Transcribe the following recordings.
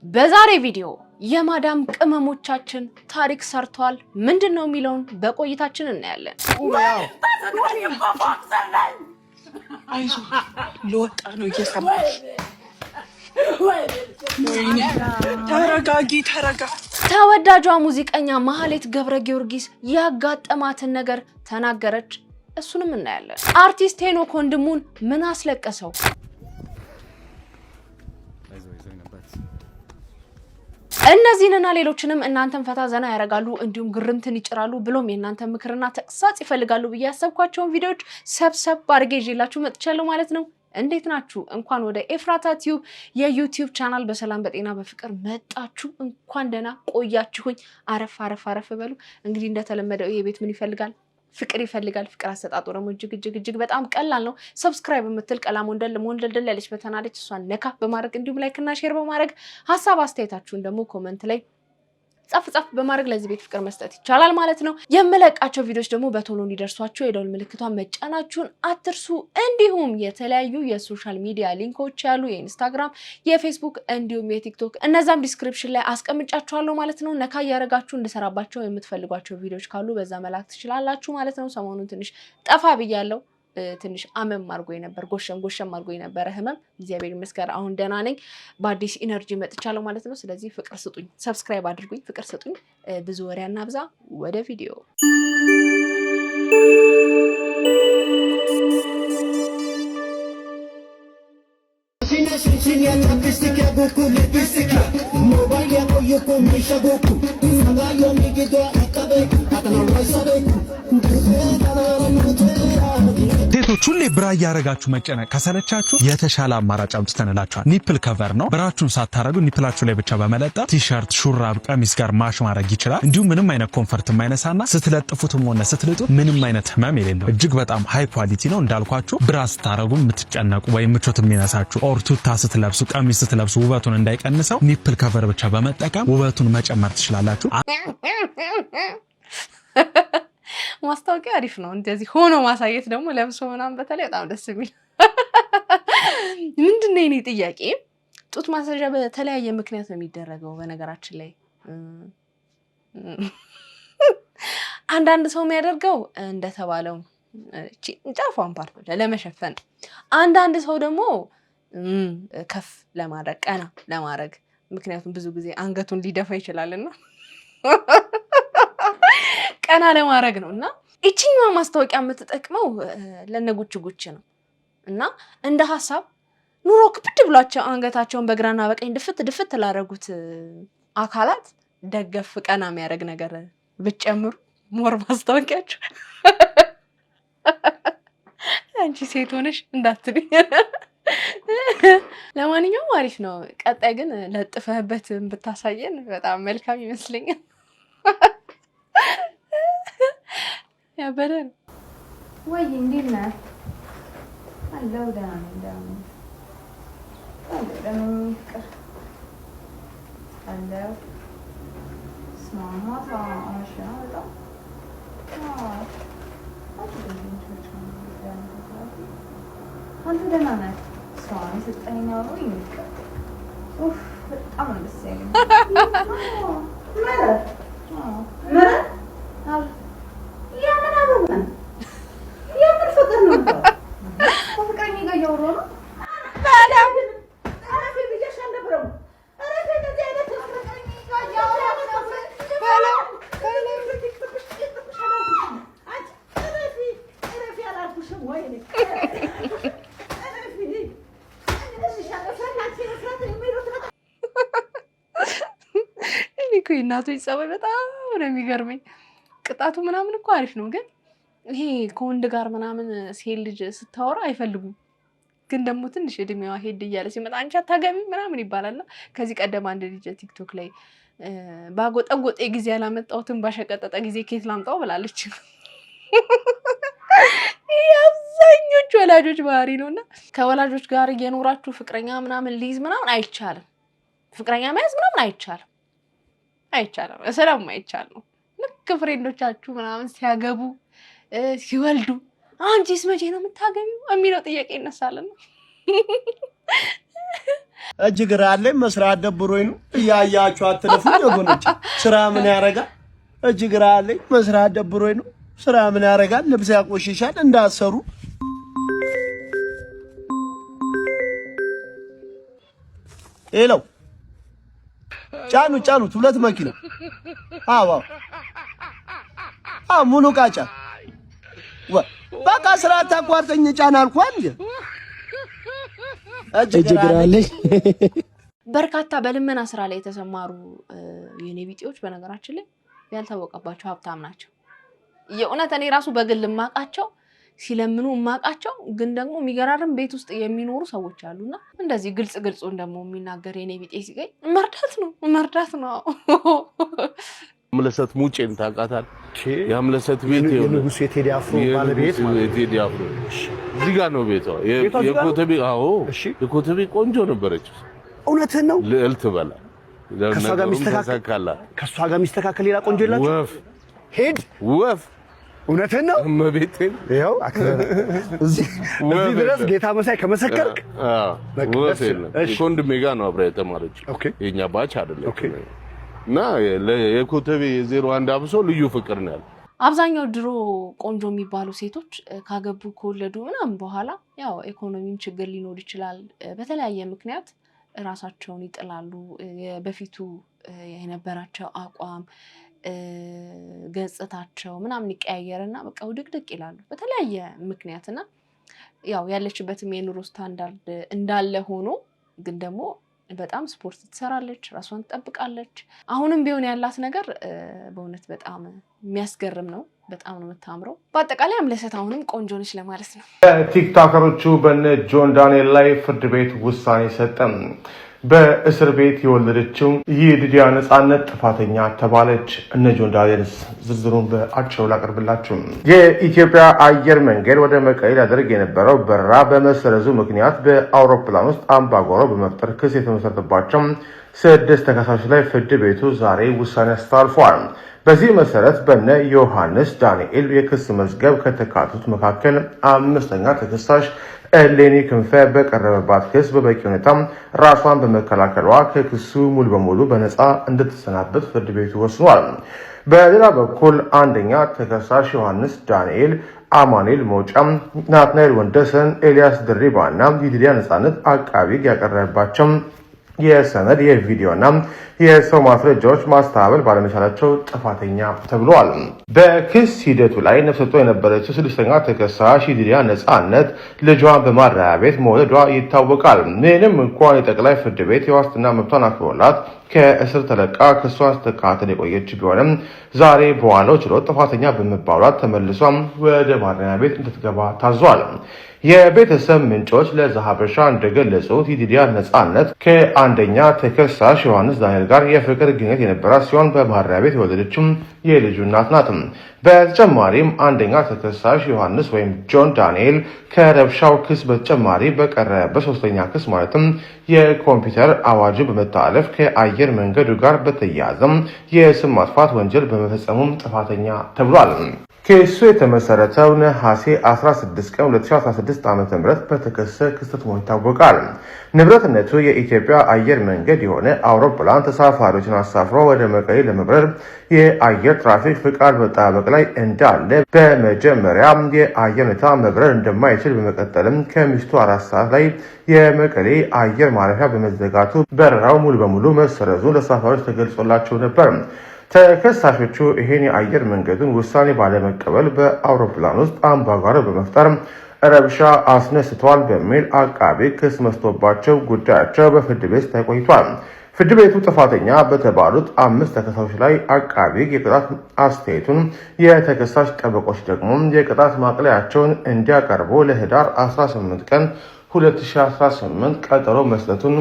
በዛሬ ቪዲዮ የማዳም ቅመሞቻችን ታሪክ ሰርቷል ምንድነው የሚለውን በቆይታችን እናያለን። አይዞ ለወጣ ነው እየሰማሽ ተረጋጊ ተረጋ። ተወዳጇ ሙዚቀኛ ማህሌት ገብረ ጊዮርጊስ ያጋጠማትን ነገር ተናገረች። እሱንም እናያለን። አርቲስት ሄኖክ ወንድሙን ምን አስለቀሰው? እነዚህንና ሌሎችንም እናንተን ፈታ ዘና ያረጋሉ እንዲሁም ግርምትን ይጭራሉ ብሎም የእናንተ ምክርና ተቅሳጽ ይፈልጋሉ ብዬ ያሰብኳቸውን ቪዲዮዎች ሰብሰብ አድርጌ ይዤላችሁ መጥቻለሁ ማለት ነው። እንዴት ናችሁ? እንኳን ወደ ኤፍራታ ቲዩብ የዩቲዩብ ቻናል በሰላም በጤና በፍቅር መጣችሁ። እንኳን ደህና ቆያችሁኝ። አረፍ በሉ። እንግዲህ እንደተለመደው ይሄ ቤት ምን ይፈልጋል? ፍቅር ይፈልጋል። ፍቅር አሰጣጡ ደግሞ እጅግ በጣም ቀላል ነው። ሰብስክራይብ የምትል ቀላም ወንደል ያለች በተናለች እሷን ነካ በማድረግ እንዲሁም ላይክ እና ሼር በማድረግ ሐሳብ አስተያየታችሁን ደግሞ ኮሜንት ላይ ጻፍ በማድረግ ለዚህ ቤት ፍቅር መስጠት ይቻላል ማለት ነው። የምለቃቸው ቪዲዮዎች ደግሞ በቶሎ እንዲደርሷችሁ የደወል ምልክቷን መጫናችሁን አትርሱ። እንዲሁም የተለያዩ የሶሻል ሚዲያ ሊንኮች ያሉ የኢንስታግራም፣ የፌስቡክ እንዲሁም የቲክቶክ እነዛም ዲስክሪፕሽን ላይ አስቀምጫችኋለሁ ማለት ነው። ነካ ያረጋችሁ እንድሰራባቸው የምትፈልጓቸው ቪዲዮዎች ካሉ በዛ መላክ ትችላላችሁ ማለት ነው። ሰሞኑን ትንሽ ጠፋ ብያለሁ። ትንሽ አመም አድርጎኝ ነበር፣ ጎሸም አድርጎኝ ነበር ህመም። እግዚአብሔር ይመስገን አሁን ደህና ነኝ። በአዲስ ኢነርጂ መጥቻለሁ ማለት ነው። ስለዚህ ፍቅር ስጡኝ፣ ሰብስክራይብ አድርጉኝ፣ ፍቅር ስጡኝ። ብዙ ወሬ አናብዛ፣ ወደ ቪዲዮ። ሴቶች ሁሌ ብራ ያረጋችሁ መጨነቅ ከሰለቻችሁ የተሻለ አማራጭ አምጥተንላችኋል። ኒፕል ከቨር ነው። ብራችሁን ሳታረጉ ኒፕላችሁ ላይ ብቻ በመለጠፍ ቲሸርት፣ ሹራብ፣ ቀሚስ ጋር ማሽ ማድረግ ይችላል። እንዲሁም ምንም አይነት ኮንፈርት የማይነሳና ስትለጥፉትም ሆነ ስትልጡት ምንም አይነት ህመም የሌለው እጅግ በጣም ሃይ ኳሊቲ ነው። እንዳልኳችሁ ብራ ስታረጉ የምትጨነቁ ወይም ምቾት የሚነሳችሁ ኦር ቱታ ስትለብሱ፣ ቀሚስ ስትለብሱ ውበቱን እንዳይቀንሰው ኒፕል ከቨር ብቻ በመጠቀም ውበቱን መጨመር ትችላላችሁ። ማስታወቂያ አሪፍ ነው። እንደዚህ ሆኖ ማሳየት ደግሞ ለብሶ ምናምን በተለይ በጣም ደስ የሚል ምንድነው የኔ ጥያቄ? ጡት ማሳዣ በተለያየ ምክንያት ነው የሚደረገው። በነገራችን ላይ አንዳንድ ሰው የሚያደርገው እንደተባለው ጫፏን ፓርት ለመሸፈን፣ አንዳንድ ሰው ደግሞ ከፍ ለማድረግ ቀና ለማድረግ፣ ምክንያቱም ብዙ ጊዜ አንገቱን ሊደፋ ይችላልና ቀና ለማድረግ ነው። እና እቺኛዋ ማስታወቂያ የምትጠቅመው ለነጉች ነው። እና እንደ ሐሳብ ኑሮ ክብድ ብሏቸው አንገታቸውን በግራና በቀኝ ድፍት ላደረጉት አካላት ደገፍ ቀና የሚያደርግ ነገር ብትጨምሩ ሞር ማስታወቂያቸው አንቺ ሴት ሆነሽ እንዳትልኝ። ለማንኛውም አሪፍ ነው። ቀጣይ ግን ለጥፈህበት ብታሳየን በጣም መልካም ይመስለኛል። ያበደ ነው ወይ? እንዴት ነህ? አለው ደህና ነኝ። ፍቅር አለው ስማማ ታማሽና በጣም አንተ ደህና ነህ? ሰው ስጠኝ ነው ይልቀ በጣም ነው ደስ ያለኝ። እናቶች ጸባይ በጣም ነው የሚገርመኝ። ቅጣቱ ምናምን እኮ አሪፍ ነው፣ ግን ይሄ ከወንድ ጋር ምናምን ሴት ልጅ ስታወራ አይፈልጉም። ግን ደግሞ ትንሽ እድሜዋ ሄድ እያለ ሲመጣ አንቺ አታገቢ ምናምን ይባላልና ከዚህ ቀደም አንድ ልጅ ቲክቶክ ላይ ባጎጠጎጤ ጊዜ ያላመጣሁትን ባሸቀጠጠ ጊዜ ኬት ላምጣው ብላለች። የአብዛኞቹ ወላጆች ባህሪ ነውና ከወላጆች ጋር እየኖራችሁ ፍቅረኛ ምናምን ሊይዝ ምናምን አይቻልም። ፍቅረኛ መያዝ ምናምን አይቻልም። ስለማይቻል ነው። ልክ ፍሬንዶቻችሁ ምናምን ሲያገቡ ሲወልዱ አንቺስ መቼ ነው የምታገቢው የሚለው ጥያቄ ይነሳልና እጅግራ አለኝ መስራት ደብሮኝ ነው እያያችሁ አትለፉ ወገኖች ስራ ምን ያረጋል እጅግራ አለኝ መስራት ደብሮኝ ነው ስራ ምን ያረጋል ልብስ ያቆሽሻል እንዳሰሩ ሄሎ ጫኑት ሁለት መኪና አዎ ሙሉ ቃጫ በቃ ስራ ታቋርጠኝ ጫና አልኳን እጅግራለኝ በርካታ በልመና ስራ ላይ የተሰማሩ የኔ ቢጤዎች በነገራችን ላይ ያልታወቀባቸው ሀብታም ናቸው የኡነት እኔ ራሱ በግል ማቃቸው ሲለምኑ ማቃቸው ግን ደግሞ የሚገራርም ቤት ውስጥ የሚኖሩ ሰዎች አሉና እንደዚህ ግልጽ ደግሞ የሚናገር የኔ ቢጤ ሲገኝ መርዳት ነው ያምለሰት ሙጬን ታውቃታል ያምለሰት ቤት የንጉስ የቴዲ አፍሮ ባለቤት የቴዲ አፍሮ እዚህ ጋር ነው ቤቷ የኮተቤ የኮተቤ ቆንጆ ነበረች እውነትህ ነው ልዕልት በላ ከሷ ጋር ሚስተካከል ሌላ ቆንጆ ይላችሁ ወፍ እውነትህ ነው እመቤቴን ይኸው እዚህ ድረስ ጌታ መሳይ ከመሰከርክ ወፍ ኮንድሜ ጋር ነው አብራ የተማረች የኛ ባች አይደለም እና የኮተቤ 01 አብሶ ልዩ ፍቅር ነው ያለው አብዛኛው ድሮ ቆንጆ የሚባሉ ሴቶች ካገቡ ከወለዱ ምናምን በኋላ ያው ኢኮኖሚም ችግር ሊኖር ይችላል በተለያየ ምክንያት ራሳቸውን ይጥላሉ በፊቱ የነበራቸው አቋም ገጽታቸው ምናምን ይቀያየርና በቃ ውድቅድቅ ይላሉ በተለያየ ምክንያትና ያው ያለችበትም የኑሮ ስታንዳርድ እንዳለ ሆኖ ግን ደግሞ በጣም ስፖርት ትሰራለች ራሷን ትጠብቃለች አሁንም ቢሆን ያላት ነገር በእውነት በጣም የሚያስገርም ነው በጣም ነው የምታምረው በአጠቃላይ አምለሰት አሁንም ቆንጆ ነች ለማለት ነው ቲክቶከሮቹ በነ ጆን ዳንኤል ላይ ፍርድ ቤት ውሳኔ ሰጠም በእስር ቤት የወለደችው ይዲዲያ ነጻነት ጥፋተኛ ተባለች እነ ጆን ዳንኤልስ ዝርዝሩን በአጭሩ ላቀርብላችሁ የኢትዮጵያ አየር መንገድ ወደ መቀሌ ያደርግ የነበረው በረራ በመሰረዙ ምክንያት በአውሮፕላን ውስጥ አምባጓሮ በመፍጠር ክስ የተመሰረተባቸው 6 ተከሳሾች ላይ ፍርድ ቤቱ ዛሬ ውሳኔ አስተላልፏል በዚህ መሰረት በነ ዮሐንስ ዳንኤል የክስ መዝገብ ከተካተቱት መካከል 5ኛ ተከሳሽ ኤሌኒ ክንፈ በቀረበባት ክስ በበቂ ሁኔታ ራሷን በመከላከሏ ከክሱ ሙሉ በሙሉ በነፃ እንድትሰናበት ፍርድ ቤቱ ወስኗል። በሌላ በኩል አንደኛ ተከሳሽ ዮሐንስ ዳንኤል፣ አማኑኤል ሞጫ፣ ናትናኤል ወንደሰን፣ ኤልያስ ድሪባና ይዲዲያ ነጻነት አቃቢ ያቀረበባቸው የሰነድ የቪዲዮና የሰው ማስረጃዎች ማስተባበል ባለመቻላቸው ጥፋተኛ ተብለዋል። በክስ ሂደቱ ላይ ነፍሰ ጡር የነበረችው 6ኛ ተከሳሽ ይዲዲያ ነጻነት ልጇን በማረሚያ ቤት መውለዷ ይታወቃል። ምንም እንኳን የጠቅላይ ፍርድ ቤት የዋስትና መብቷን አክብሮላት ከእስር ተለቃ ክሷን ስትከታተል የቆየች ቢሆንም ዛሬ በዋለው ችሎት ጥፋተኛ በመባሏት ተመልሷ ወደ ማረሚያ ቤት እንድትገባ ታዟል። የቤተሰብ ምንጮች ለዛሀበሻ እንደገለጹት ይዲዲያ ነጻነት ከአንደኛ ተከሳሽ ዮሐንስ ዳንኤል ጋር የፍቅር ግንኙነት የነበራት ሲሆን በማረሚያ ቤት የወለደችው የልጁ እናት ናት። በተጨማሪም አንደኛ ተከሳሽ ዮሐንስ ወይም ጆን ዳንኤል ከረብሻው ክስ በተጨማሪ በቀረበበት 3ኛ ክስ ማለትም የኮምፒውተር አዋጁ በመተላለፍ ከአየር መንገዱ ጋር በተያያዘ የስም ማጥፋት ወንጀል በመፈጸሙም ጥፋተኛ ተብሏል። ኬሱ የተመሰረተው ነሐሴ 16 ቀን 2016 ዓ.ም በተከሰተ ክስተት መሆኑ ይታወቃል። ንብረትነቱ የኢትዮጵያ አየር መንገድ የሆነ አውሮፕላን ተሳፋሪዎችን አሳፍሮ ወደ መቀሌ ለመብረር የአየር ትራፊክ ፍቃድ መጠባበቅ ላይ እንዳለ በመጀመሪያ የአየር ሁኔታ መብረር እንደማይችል በመቀጠልም ከምሽቱ 4 ሰዓት ላይ የመቀሌ አየር ማረፊያ በመዘጋቱ በረራው ሙሉ በሙሉ መሰረዙ ለተሳፋሪዎች ተገልጾላቸው ነበር። ተከሳሾቹ ይሄን የአየር መንገዱን ውሳኔ ባለመቀበል በአውሮፕላን ውስጥ አምባጓሮ በመፍጠር ረብሻ አስነስተዋል በሚል አቃቤ ክስ መስቶባቸው ጉዳያቸው በፍርድ ቤት ተቆይቷል። ፍርድ ቤቱ ጥፋተኛ በተባሉት 5 ተከሳሾች ላይ አቃቤ የቅጣት አስተያየቱን የተከሳሽ ጠበቆች ደግሞ የቅጣት ማቅለያቸውን እንዲያቀርቡ ለህዳር 18 ቀን 2018 ቀጠሮ መስጠቱን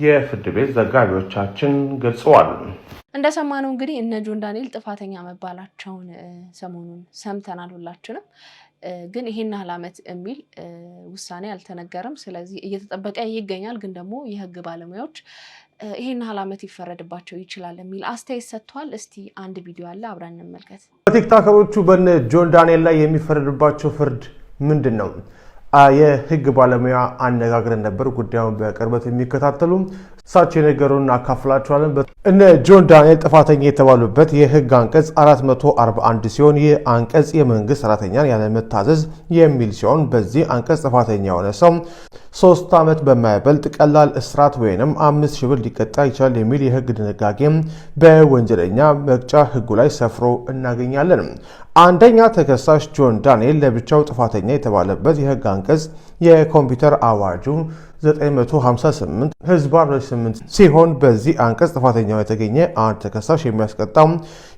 የፍርድ ቤት ዘጋቢዎቻችን ገልጸዋል። እንደሰማነው እንግዲህ እነ ጆን ዳንኤል ጥፋተኛ መባላቸውን ሰሞኑን ሰምተናል ሁላችንም። ግን ይሄን ዓመት የሚል ውሳኔ አልተነገረም። ስለዚህ እየተጠበቀ ይገኛል። ግን ደግሞ የህግ ባለሙያዎች ይሄን ዓመት ይፈረድባቸው ይችላል የሚል አስተያየት ሰጥቷል። እስቲ አንድ ቪዲዮ አለ አብረን እንመልከት። ቲክቶከሮቹ በነ ጆን ዳንኤል ላይ የሚፈረድባቸው ፍርድ ምንድነው? የህግ ባለሙያ አነጋግረን ነበር። ጉዳዩን በቅርበት የሚከታተሉ እሳቸው የነገሩን አካፍላችኋለን። እነ ጆን ዳንኤል ጥፋተኛ የተባሉበት የህግ አንቀጽ 441 ሲሆን ይህ አንቀጽ የመንግስት ሰራተኛን ያለመታዘዝ የሚል ሲሆን በዚህ አንቀጽ ጥፋተኛ የሆነ ሰው 3 ዓመት በማይበልጥ ቀላል እስራት ወይንም 5,000 ብር ሊቀጣ ይችላል የሚል የህግ ድንጋጌ በወንጀለኛ መቅጫ ህጉ ላይ ሰፍሮ እናገኛለን። አንደኛ ተከሳሽ ጆን ዳንኤል ለብቻው ጥፋተኛ የተባለበት የህግ አንቀጽ የኮምፒውተር አዋጁ 958 ህዝባር 8 ሲሆን በዚህ አንቀጽ ጥፋተኛው የተገኘ አንድ ተከሳሽ የሚያስቀጣው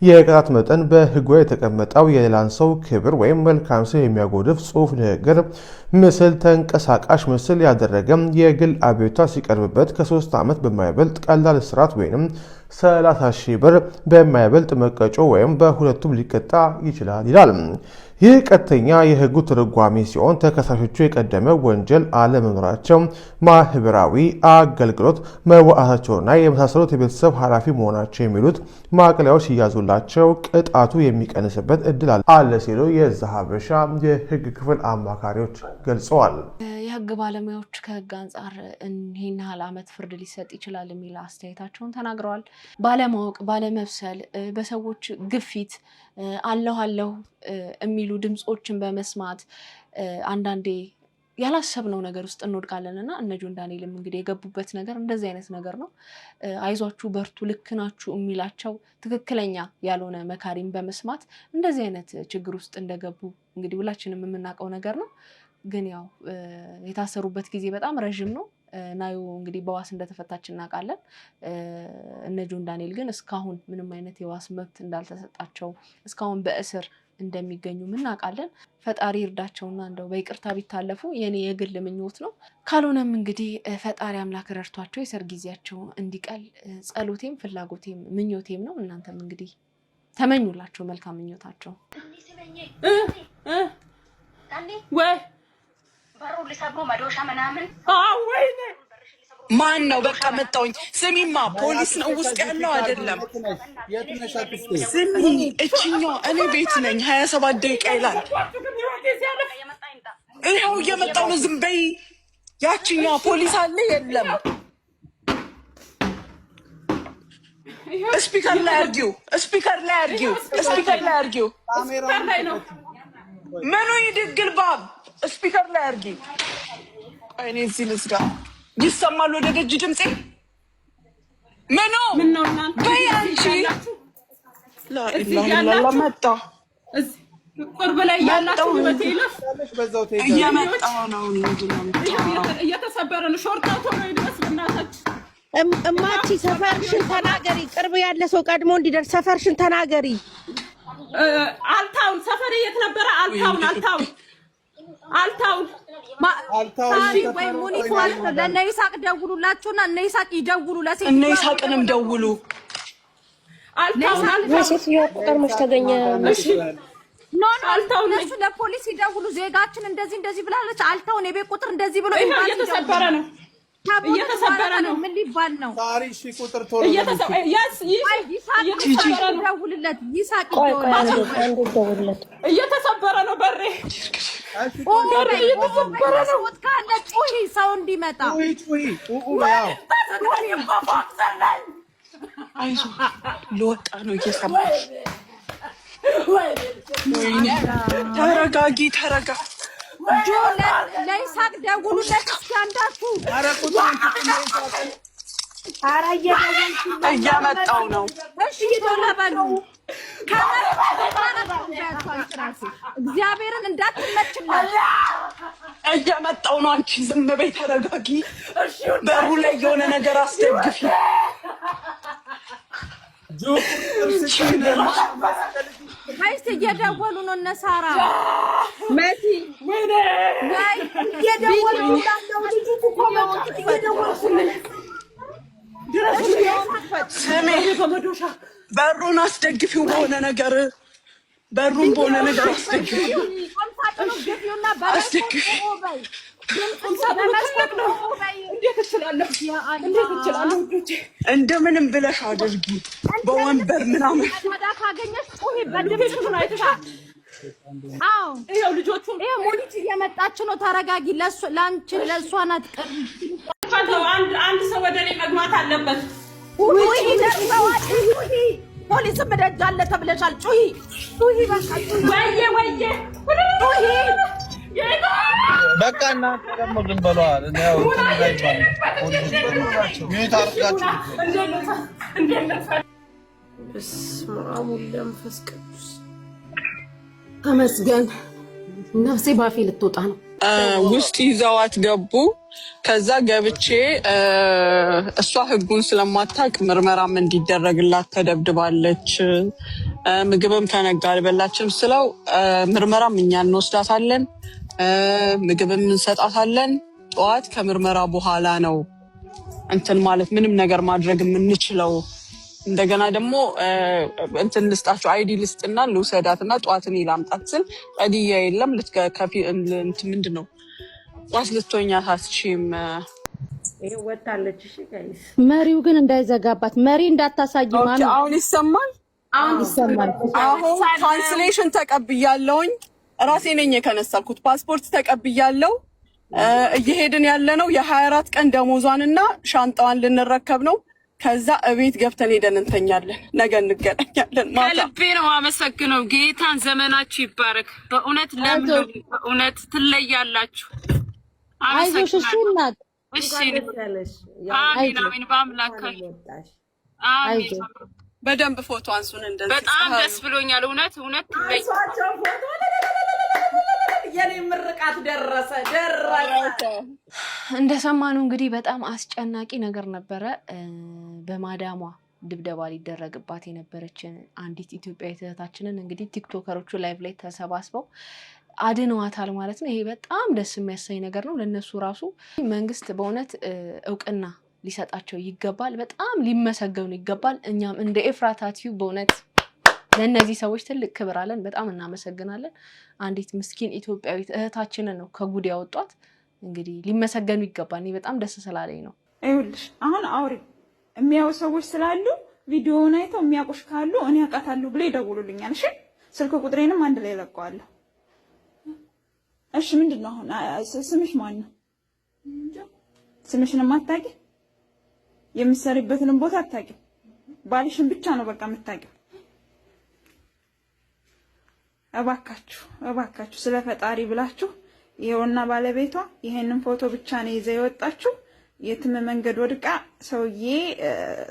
የቅጣት መጠን በህጉ የተቀመጠው የሌላን ሰው ክብር ወይም መልካም ስም የሚያጎድፍ ጽሑፍ፣ ንግግር፣ ምስል፣ ተንቀሳቃሽ ምስል ያደረገ የግል አቤቱታ ሲቀርብበት ከ3 ዓመት በማይበልጥ ቀላል እስራት ወይም 30,000 ብር በማይበልጥ መቀጮ ወይም በሁለቱም ሊቀጣ ይችላል ይላል። ይህ ቀጥተኛ የህጉ ትርጓሜ ሲሆን ተከሳሾቹ የቀደመ ወንጀል አለመኖራቸው፣ ማህበራዊ አገልግሎት መዋዕታቸውና የመሳሰሉት የቤተሰብ ኃላፊ መሆናቸው የሚሉት ማቅለያዎች ሲያዙላቸው ቅጣቱ የሚቀንስበት እድል አለ ሲሉ የዛሀበሻ የህግ ክፍል አማካሪዎች ገልጸዋል። የህግ ባለሙያዎች ከህግ አንጻር ይህን ያህል ዓመት ፍርድ ሊሰጥ ይችላል የሚል አስተያየታቸውን ተናግረዋል። ባለማወቅ ባለመብሰል በሰዎች ግፊት አለሁ የሚሉ ድምጾችን በመስማት አንዳንዴ ያላሰብነው ነገር ውስጥ እንወድቃለንና እነ ጆን ዳንኤልም እንግዲህ የገቡበት ነገር እንደዚህ አይነት ነገር ነው። አይዟችሁ በርቱ ልክ ናችሁ የሚላቸው ትክክለኛ ያልሆነ መካሪም በመስማት እንደዚህ አይነት ችግር ውስጥ እንደገቡ እንግዲህ ሁላችንም የምናውቀው ነገር ነው። ግን ያው የታሰሩበት ጊዜ በጣም ረጅም ነው። ናዩ እንግዲህ በዋስ እንደተፈታች እናውቃለን። እነ ጆን ዳንኤል ግን እስካሁን ምንም አይነት የዋስ መብት እንዳልተሰጣቸው እስካሁን በእስር እንደሚገኙ እናውቃለን። ፈጣሪ ይርዳቸውና እንደው በይቅርታ ቢታለፉ የኔ የግል ምኞት ነው። ካልሆነም እንግዲህ ፈጣሪ አምላክ ረድቷቸው የሰርግ ጊዜያቸው እንዲቀል ጸሎቴም ፍላጎቴም ምኞቴም ነው። እናንተም እንግዲህ ተመኙላቸው መልካም ምኞታቸው። ወይ በሩ ሊሰብሩ መዶሻ ምናምን ወይኔ ማን ነው? በቃ መጣሁኝ። ስሚማ ፖሊስ ነው ውስጥ ያለው አይደለም። ስሚ እችኛው እኔ ቤት ነኝ 27 ደቂቃ ይላል። ይኸው እየመጣሁ ነው። ዝም በይ። ያችኛው ፖሊስ አለ የለም። ስፒከር ላይ አድርጊው። ስፒከር ላይ አድርጊው። ስፒከር ላይ አድርጊው። ስፒከር ላይ ነው። ምኑ ይድግል ባብ ስፒከር ላይ አድርጊ። እኔ እዚህ ልዝጋ። ይሰማል ወደ ደጅ ድምጼ። ምኑ በያንቺ ላኢላሃ መጣ ቁርብ ላይ ያላችሁ በቴለፍ እየመጣሁ ነው። እየተሰበረ ነው። ሾርታቶ ነው ድረስ በእናታችሁ እማቺ ሰፈርሽን ተናገሪ። ቅርብ ያለ ሰው ቀድሞ እንዲደርስ ሰፈርሽን ተናገሪ። አልታውን ሰፈር የት ነበረ? አልታውን ወይ ሙኒት ማለት ነው። ለእነ ይሳቅ ደውሉላችሁና እነ ይሳቅ ይደውሉ። ለሴት እነ ይሳቅንም ደውሉ። ሴትዮዋ ቁጥር መች ተገኘ? አልታውን እነሱ ለፖሊስ ይደውሉ። ዜጋችን እንደዚህ ብላለች። አልታውን የቤት ቁጥር እንደዚህ ብሎ እየተሰበረ ነው። ምን ሊባል ነው? ታሪሽ ቁጥር ቶሎ ደውልለት። ይሳቅ እየተሰበረ ነው። በሬ እየተሰበረ ነው። ካለ ጩሂ ሰው እንዲመጣ አይዞህ ልወጣ ነው። እየሰማ ተረጋጊ። ለይሳቅ ደውሉለት እስኪ አንዳችሁ። እያመጣው ነው። እሺ ተለበሉ። እግዚአብሔርን እንዳትመችላት። እያመጣው ነው። አንቺ ዝም በይ ተረጋጊ። በሩ ላይ የሆነ ነገር አስደግፊ። ወይስ እየደወሉ ነው? እነ ሳራ መሲ እየደወሉ በሩን አስደግፊው። በሆነ ነገር በሩን በሆነ ነገር አስደግፊው። እንደምንም ብለሽ አድርጊ። በወንበር ምናምን አዎ ይሄው ልጆቹ ይሄ ሞኒት እየመጣች ነው ተረጋጊ ለአንቺ ለሷ ናት ቀር አንድ ሰው ወደ እኔ መግባት አለበት ጩሂ ደርሰዋል ጩሂ ፖሊስ መደጃ አለ ተብለሻል ጩሂ በቃ ወየ ጩሂ በቃ እናንተ ደግሞ ዝም በሏል ነው ሚዩት አድርጋችሁ በስመ አብ ወወልድ ወመንፈስ ቅዱስ ተመስገን ነፍሴ ባፌ ልትወጣ ነው ውስጥ ይዘዋት ገቡ ከዛ ገብቼ እሷ ህጉን ስለማታውቅ ምርመራም እንዲደረግላት ተደብድባለች ምግብም ከነጋ አልበላችም ስለው ምርመራም እኛ እንወስዳታለን ምግብም እንሰጣታለን ጠዋት ከምርመራ በኋላ ነው እንትን ማለት ምንም ነገር ማድረግ የምንችለው እንደገና ደግሞ እንትን ልስጣቸው አይዲ ልስጥና ልውሰዳትና ጠዋትን ይላምጣት ስል አይዲያ የለም ልትከፊ እንትን ምንድነው ቋስ ልትሆኛት አትችይም ይሄ ወጣለች እሺ ጋይስ መሪው ግን እንዳይዘጋባት መሪ እንዳታሳይ ማን አሁን ይሰማል አሁን ትራንስሌሽን ተቀብያለሁኝ ራሴ ነኝ የከነሳልኩት ፓስፖርት ተቀብያለሁ እየሄድን ያለነው የ24 ቀን ደሞዟንና ሻንጣዋን ልንረከብ ነው ከዛ እቤት ገብተን ሄደን እንተኛለን ነገ እንገናኛለን ማታ ከልቤ ነው አመሰግነው ጌታን ዘመናችሁ ይባረክ በእውነት ለምን በእውነት ትለያላችሁ አይዞሽ እሺ እናት እሺ አሜን በአምላክ አሜን በደንብ ፎቶ አንሱን እንደዚህ በጣም ደስ ብሎኛል እውነት ትለያላችሁ የኔ ምርቃት ደረሰ እንደሰማነው እንግዲህ በጣም አስጨናቂ ነገር ነበረ በማዳሟ ድብደባ ሊደረግባት የነበረችን አንዲት ኢትዮጵያዊት እህታችንን እንግዲህ ቲክቶከሮቹ ላይቭ ላይ ተሰባስበው አድነዋታል ማለት ነው ይሄ በጣም ደስ የሚያሰኝ ነገር ነው ለነሱ ራሱ መንግስት በእውነት እውቅና ሊሰጣቸው ይገባል በጣም ሊመሰገኑ ይገባል እኛም እንደ ኤፍራታ ቲዩብ በእውነት ለነዚህ ሰዎች ትልቅ ክብር አለን በጣም እናመሰግናለን አንዲት ምስኪን ኢትዮጵያዊት እህታችንን ነው ከጉድ ያወጧት እንግዲህ ሊመሰገኑ ይገባል እኔ በጣም ደስ ስላለኝ ነው አይውልሽ አሁን አውሪ የሚያው ሰዎች ስላሉ ቪዲዮውን አይተው የሚያቆሽ ካሉ እኔ አቃታለሁ ብለ ይደውሉልኛል እሺ ስልክ ቁጥሬንም አንድ ላይ ለቀዋለሁ እሺ ምንድነው አሁን ስምሽ ማን ነው ስምሽን ማታቂ የምትሰሪበትን ቦታ አታቂ ባልሽን ብቻ ነው በቃ የምታቂው እባካችሁ ስለ ፈጣሪ ብላችሁ ይሄውና ባለቤቷ ይሄንን ፎቶ ብቻ ነው ይዘው የወጣችሁ የትም መንገድ ወድቃ ሰውዬ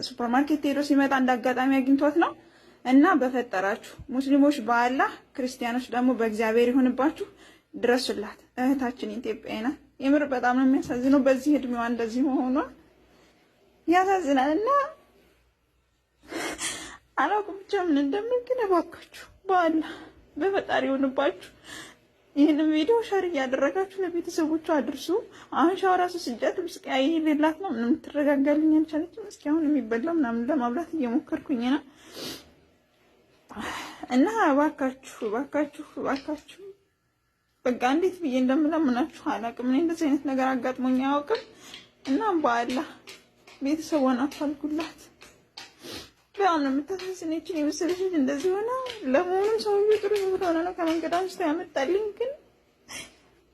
ሱፐርማርኬት ሄዶ ሲመጣ እንዳጋጣሚ አግኝቷት ነው እና በፈጠራችሁ ሙስሊሞች በአላህ ክርስቲያኖች ደግሞ በእግዚአብሔር ይሁንባችሁ ድረሱላት እህታችን ኢትዮጵያዊና የምር በጣም ነው የሚያሳዝነው በዚህ እድሜዋ እንደዚህ መሆኗ ያሳዝናልና አላውቅም ብቻ ምን እንደምን ግን እባካችሁ በአላህ በፈጣሪ ይሁንባችሁ ይሄንን ቪዲዮ ሼር እያደረጋችሁ ለቤተሰቦቿ አድርሱ አሁን ሻወራሱ ስጃት ምስቃይ ይሌላት ነው ምንም ትረጋጋልኝ አልቻለችም እስኪ አሁን የሚበላው ምናምን ለማብላት እየሞከርኩኝ ነው እና እባካችሁ በቃ እንዴት ብዬ እንደምለምናችሁ አላውቅም እኔ እንደዚህ አይነት ነገር አጋጥሞኝ አያውቅም እና በአላህ ቤተሰቧን አፋልጉላት በጣም ነው የምታሳዝነኝ የመሰለሽ እንደዚህ ሆነ ለመሆኑም ሰውዬው ጥሩ ሆነ ነው ከመንገድ አንስቶ ያመጣልኝ ግን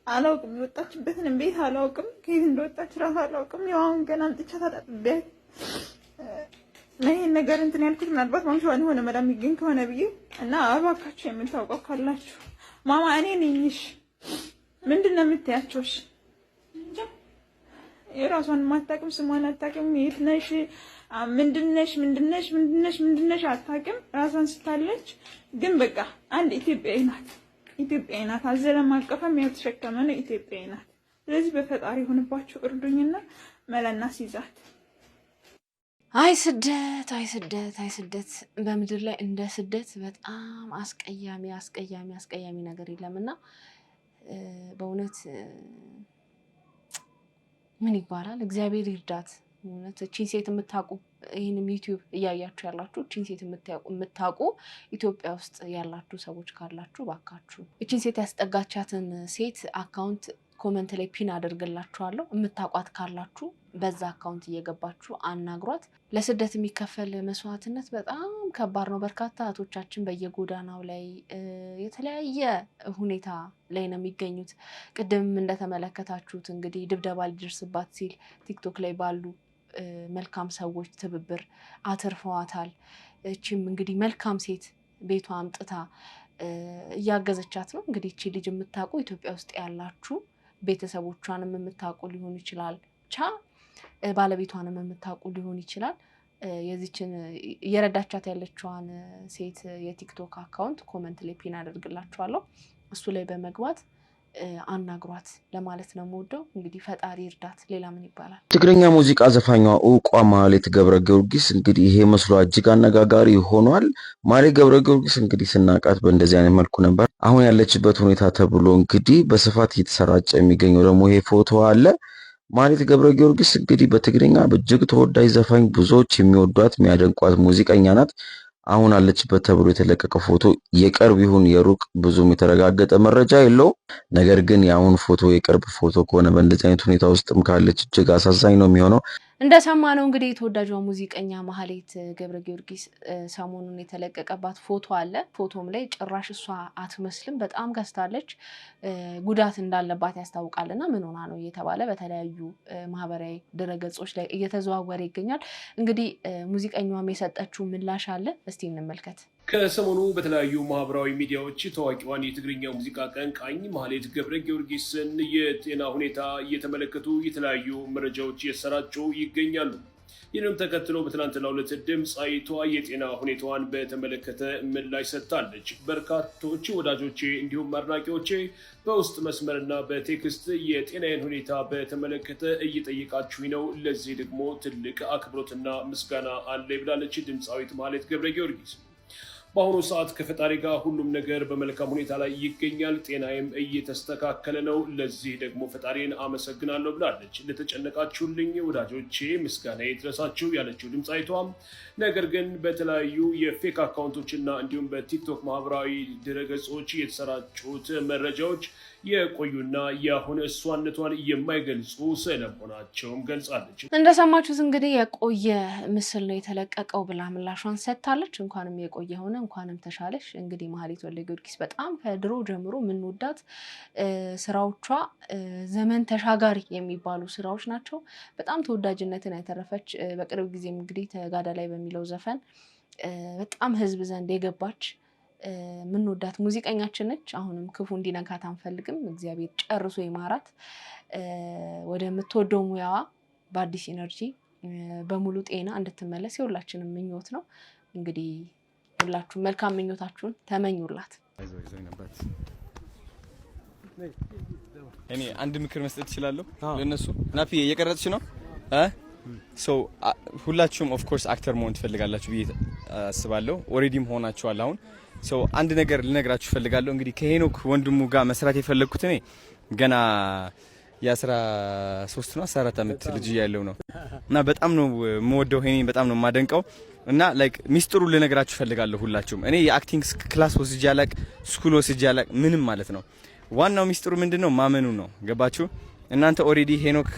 አላውቅም የወጣችበትን ቤት አላውቅም ከየት እንደወጣች ራሱ አላውቅም ያው አሁን ገና አምጥቻት አጣጥቤያት ይሄን ነገር እንትን ያልኩት ምናልባት ማምሻዋን ሆነ መዳም ይገኝ ከሆነ ብዬ እና እባካችሁ የምታውቀው ካላችሁ ማማ እኔ ነኝሽ ምንድነው የምትያቸውሽ የራሷን ማታውቅም ስሟን አታውቅም የት ነሽ ምንድነሽ አታውቅም ራሷን ስታለች ግን በቃ አንድ ኢትዮጵያዊ ናት አዘለም አቀፈም ያተሸከመ ነው ኢትዮጵያዊ ናት ስለዚህ በፈጣሪ ሆነባችሁ እርዱኝና መለና ሲዛት አይ ስደት በምድር ላይ እንደ ስደት በጣም አስቀያሚ ነገር የለምና በእውነት ምን ይባላል እግዚአብሔር ይርዳት እውነት እቺን ሴት የምታውቁ ይሄንም ዩቲዩብ እያያችሁ ያላችሁ እቺን ሴት የምታውቁ ኢትዮጵያ ውስጥ ያላችሁ ሰዎች ካላችሁ ባካችሁ እቺን ሴት ያስጠጋቻትን ሴት አካውንት ኮሜንት ላይ ፒን አደርግላችኋለሁ የምታውቋት ካላችሁ በዛ አካውንት እየገባችሁ አናግሯት። ለስደት የሚከፈል መስዋዕትነት በጣም ከባድ ነው። በርካታ እህቶቻችን በየጎዳናው ላይ የተለያየ ሁኔታ ላይ ነው የሚገኙት። ቅድም እንደተመለከታችሁት እንግዲህ ድብደባ ሊደርስባት ሲል ቲክቶክ ላይ ባሉ መልካም ሰዎች ትብብር አትርፈዋታል። እቺም እንግዲህ መልካም ሴት ቤቷ አምጥታ እያገዘቻት ነው። እንግዲህ እቺ ልጅ የምታውቁ ኢትዮጵያ ውስጥ ያላችሁ ቤተሰቦቿንም የምታውቁ ሊሆን ይችላል፣ ብቻ ባለቤቷንም የምታውቁ ሊሆን ይችላል። የዚችን እየረዳቻት ያለችዋን ሴት የቲክቶክ አካውንት ኮመንት ላይ ፒን አደርግላችኋለሁ። እሱ ላይ በመግባት አናግሯት ለማለት ነው የምወደው። እንግዲህ ፈጣሪ እርዳት። ሌላ ምን ይባላል? ትግርኛ ሙዚቃ ዘፋኟ ዕውቋ ማህሌት ገብረ ጊዮርጊስ እንግዲህ ይሄ መስሏ እጅግ አነጋጋሪ ሆኗል። ማህሌት ገብረ ጊዮርጊስ እንግዲህ ስናቃት በእንደዚህ አይነት መልኩ ነበር። አሁን ያለችበት ሁኔታ ተብሎ እንግዲህ በስፋት እየተሰራጨ የሚገኘው ደግሞ ይሄ ፎቶ አለ። ማህሌት ገብረ ጊዮርጊስ እንግዲህ በትግርኛ እጅግ ተወዳጅ ዘፋኝ፣ ብዙዎች የሚወዷት የሚያደንቋት ሙዚቀኛ ናት። አሁን አለችበት ተብሎ የተለቀቀው ፎቶ የቅርብ ይሁን የሩቅ ብዙም የተረጋገጠ መረጃ የለውም። ነገር ግን የአሁን ፎቶ የቅርብ ፎቶ ከሆነ በእንደዚህ አይነት ሁኔታ ውስጥም ካለች እጅግ አሳዛኝ ነው የሚሆነው። እንደሰማነው እንግዲህ የተወዳጇ ሙዚቀኛ ማህሌት ገብረ ጊዮርጊስ ሰሞኑን የተለቀቀባት ፎቶ አለ። ፎቶም ላይ ጭራሽ እሷ አትመስልም፣ በጣም ገዝታለች፣ ጉዳት እንዳለባት ያስታውቃልና ምን ሆና ነው እየተባለ በተለያዩ ማህበራዊ ድረገጾች ላይ እየተዘዋወረ ይገኛል። እንግዲህ ሙዚቀኛዋም የሰጠችው ምላሽ አለ፣ እስቲ እንመልከት። ከሰሞኑ በተለያዩ ማህበራዊ ሚዲያዎች ታዋቂዋን የትግርኛ ሙዚቃ ቀንቃኝ ማህሌት ገብረ ጊዮርጊስን የጤና ሁኔታ እየተመለከቱ የተለያዩ መረጃዎች እየተሰራጩ ይገኛሉ። ይህንም ተከትሎ በትናንትናው ዕለት ድምፃዊቷ የጤና ሁኔታዋን በተመለከተ ምላሽ ሰጥታለች። በርካቶች ወዳጆቼ እንዲሁም አድናቂዎቼ በውስጥ መስመርና በቴክስት የጤናዬን ሁኔታ በተመለከተ እየጠየቃችሁኝ ነው። ለዚህ ደግሞ ትልቅ አክብሮትና ምስጋና አለ ብላለች ድምፃዊት ማህሌት ገብረ ጊዮርጊስ። በአሁኑ ሰዓት ከፈጣሪ ጋር ሁሉም ነገር በመልካም ሁኔታ ላይ ይገኛል። ጤናዬም እየተስተካከለ ነው። ለዚህ ደግሞ ፈጣሪን አመሰግናለሁ ብላለች። ለተጨነቃችሁልኝ ወዳጆቼ ምስጋና ይድረሳችሁ ያለችው ድምፃዊቷም ነገር ግን በተለያዩ የፌክ አካውንቶችና እንዲሁም በቲክቶክ ማህበራዊ ድረገጾች የተሰራጩት መረጃዎች የቆዩና የአሁን እሷነቷን የማይገልጹ ስለመሆናቸውም ገልጻለች። እንደሰማችሁት እንግዲህ የቆየ ምስል ነው የተለቀቀው ብላ ምላሿን ሰጥታለች። እንኳንም የቆየ ሆነ እንኳንም ተሻለሽ። እንግዲህ ማህሌት ወልደ ጊዮርጊስ በጣም ከድሮ ጀምሮ የምንወዳት ስራዎቿ ዘመን ተሻጋሪ የሚባሉ ስራዎች ናቸው። በጣም ተወዳጅነትን ያተረፈች በቅርብ ጊዜም እንግዲህ ተጋዳ ላይ በሚለው ዘፈን በጣም ህዝብ ዘንድ የገባች ምንወዳት ሙዚቀኛችን ነች። አሁንም ክፉ እንዲነካት አንፈልግም። እግዚአብሔር ጨርሶ ይማራት። ወደ ምትወደው ሙያዋ በአዲስ ኢነርጂ በሙሉ ጤና እንድትመለስ የሁላችንም ምኞት ነው። እንግዲህ ሁላችሁ መልካም ምኞታችሁን ተመኙላት። እኔ አንድ ምክር መስጠት እችላለሁ ለነሱ። ናፊ እየቀረጽሽ ነው ሶ ሁላችሁም ኦፍ ኮርስ አክተር መሆን ትፈልጋላችሁ ብዬ አስባለሁ። ኦሬዲም ሆናችኋል አሁን ሶ አንድ ነገር ልነግራችሁ ፈልጋለሁ። እንግዲህ ከሄኖክ ወንድሙ ጋር መስራት የፈለኩት እኔ ገና የ13 ነው 14 አመት ልጅ ያለው ነው እና በጣም ነው የምወደው ሄኔን በጣም ነው የማደንቀው እና ላይክ ሚስጥሩ ልነግራችሁ ፈልጋለሁ ሁላችሁም። እኔ የአክቲንግ ክላስ ወስጄ አላቅ፣ ስኩል ወስጄ አላቅ ምንም ማለት ነው። ዋናው ሚስጥሩ ምንድነው? ማመኑ ነው። ገባችሁ? እናንተ ኦሬዲ ሄኖክ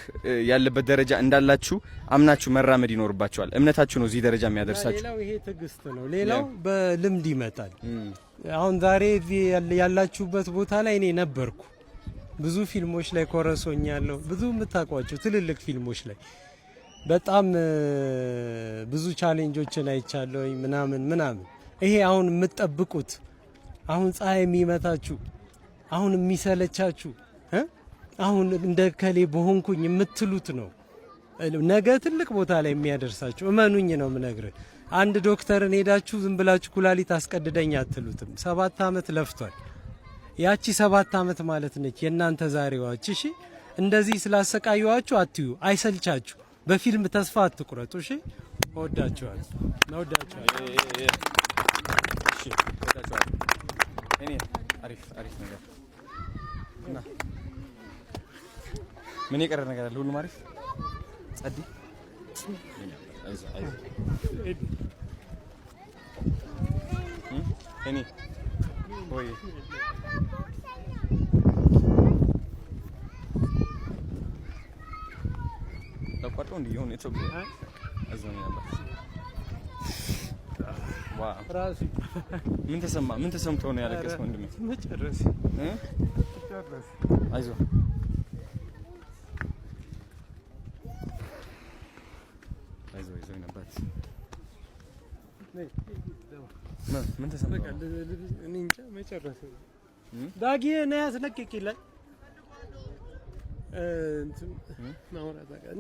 ያለበት ደረጃ እንዳላችሁ አምናችሁ መራመድ ይኖርባችኋል። እምነታችሁ ነው እዚህ ደረጃ የሚያደርሳችሁ። ሌላው ይሄ ትዕግስት ነው። ሌላው በልምድ ይመጣል። አሁን ዛሬ ያላችሁበት ቦታ ላይ እኔ ነበርኩ። ብዙ ፊልሞች ላይ ኮረሶኛለሁ። ብዙ የምታውቋቸው ትልልቅ ፊልሞች ላይ በጣም ብዙ ቻሌንጆችን አይቻለሁ ምናምን። ይሄ አሁን የምትጠብቁት አሁን ፀሐይ የሚመታችሁ አሁን የሚሰለቻችሁ አሁን እንደ ከሌ በሆንኩኝ የምትሉት ነው ነገ ትልቅ ቦታ ላይ የሚያደርሳችሁ። እመኑኝ ነው የምነግርህ። አንድ ዶክተርን ሄዳችሁ ዝም ብላችሁ ኩላሊት አስቀድደኝ አትሉትም። 7 አመት ለፍቷል። ያቺ 7 አመት ማለት ነች የእናንተ ዛሬዋች። እሺ እንደዚህ ስላሰቃዩዋችሁ አትዩ፣ አይሰልቻችሁ። በፊልም ተስፋ አትቁረጡ። እሺ እወዳችኋለሁ። እሺ እወዳችኋለሁ። እኔ አሪፍ ነገር እና ምን የቀረ ነገር አለ? ሁሉም አሪፍ ጸዲ እኔ ወይ ተቋርጦ እንዴ የሆነ ኢትዮጵያ አዘኛ ነበር ዋው ራሱ ምን ተሰምተው ነው ያለቀስከው ወንድሜ መጨረስ አይዞህ ነበር ምን ተሰምተው እኔ እንጃ መጨረስ ዳጊ ነው ያስለቅቅልኝ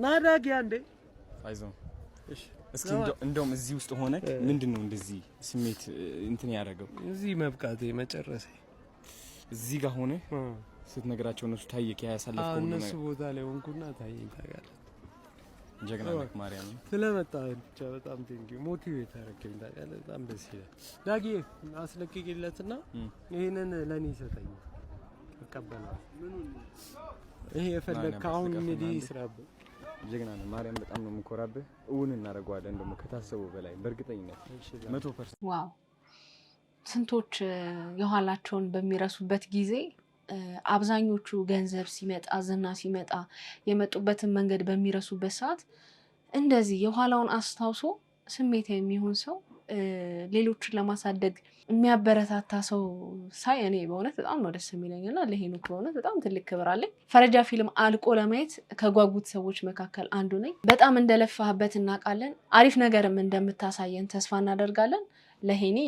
ና ዳጊ አንዴ አይዞህ እሺ እስኪ እንደውም እዚህ ውስጥ ሆነ ምንድነው እንደዚህ ስሜት እንትን ያደረገው እዚህ መብቃቴ መጨረሴ እዚህ ጋር ሆነ ስትነግራቸው እነሱ ታየክ ያሳለፈው ነው እነሱ ቦታ ላይ ሆንኩና ታየኝ ታጋለ ጀግና ነክ ማርያም ስለመጣ ብቻ በጣም ቴንኪው ሞቲቬት አደረገኝ ታጋለ በጣም ደስ ይላል ዳጊ አስለቅቅለትና ይሄንን ለኔ ይሰጠኝ ተቀበለው ምኑን ይሄ የፈለከው አሁን እንዴ ይስራብ ጀግና ነህ ማርያም በጣም ነው የምኮራብህ እውን እናደርገዋለን ደግሞ ከታሰበው በላይ በእርግጠኝነት 100% ዋው ስንቶች የኋላቸውን በሚረሱበት ጊዜ አብዛኞቹ ገንዘብ ሲመጣ ዝና ሲመጣ የመጡበትን መንገድ በሚረሱበት ሰዓት እንደዚህ የኋላውን አስታውሶ ስሜት የሚሆን ሰው ሌሎችን ለማሳደግ የሚያበረታታ ሰው ሳይ እኔ በእውነት በጣም ነው ደስ የሚለኝና ለሄኖክ በእውነት በጣም ትልቅ ክብር አለኝ። ፈረጃ ፊልም አልቆ ለማየት ከጓጉት ሰዎች መካከል አንዱ ነኝ። በጣም እንደለፋህበት እናውቃለን። አሪፍ ነገርም እንደምታሳየን ተስፋ እናደርጋለን። ለሄኒ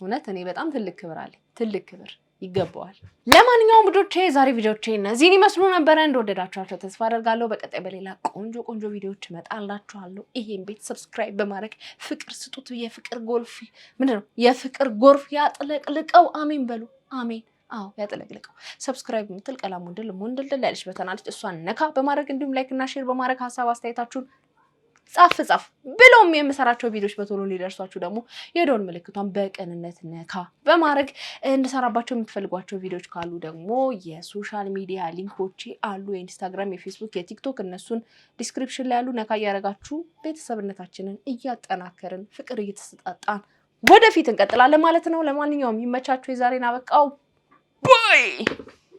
እውነት እኔ በጣም ትልቅ ክብር አለኝ። ትልቅ ክብር ይገባዋል። ለማንኛውም ቪዲዮቼ ዛሬ ቪዲዮቼ እነዚህን ይመስሉ ነበር። እንደወደዳችኋቸው ተስፋ አደርጋለሁ። በቀጣይ በሌላ ቆንጆ ቪዲዮዎች እመጣላችኋለሁ። ይሄን ቤት ሰብስክራይብ በማድረግ ፍቅር ስጡት። የፍቅር ጎርፍ ምንድነው? የፍቅር ጎርፍ ያጥለቅልቀው። አሜን በሉ። አሜን። አዎ ያጥለቅልቀው። ሰብስክራይብ ምትል ቀላም ወንድል ያለች በተናለች እሷን ነካ በማድረግ እንዲሁም ላይክ እና ሼር በማድረግ ሀሳብ አስተያየታችሁን ጻፍ ብሎም የምሰራቸው ቪዲዮዎች በቶሎ ሊደርሷችሁ ደግሞ የደወል ምልክቷን በቅንነት ነካ በማድረግ እንድሰራባቸው የምትፈልጓቸው ቪዲዮዎች ካሉ ደግሞ የሶሻል ሚዲያ ሊንኮች አሉ። የኢንስታግራም፣ የፌስቡክ፣ የቲክቶክ እነሱን ዲስክሪፕሽን ላይ ያሉ ነካ እያደረጋችሁ ቤተሰብነታችንን እያጠናከርን ፍቅር እየተሰጣጣን ወደፊት እንቀጥላለን ማለት ነው። ለማንኛውም ይመቻችሁ። የዛሬን አበቃው። ባይ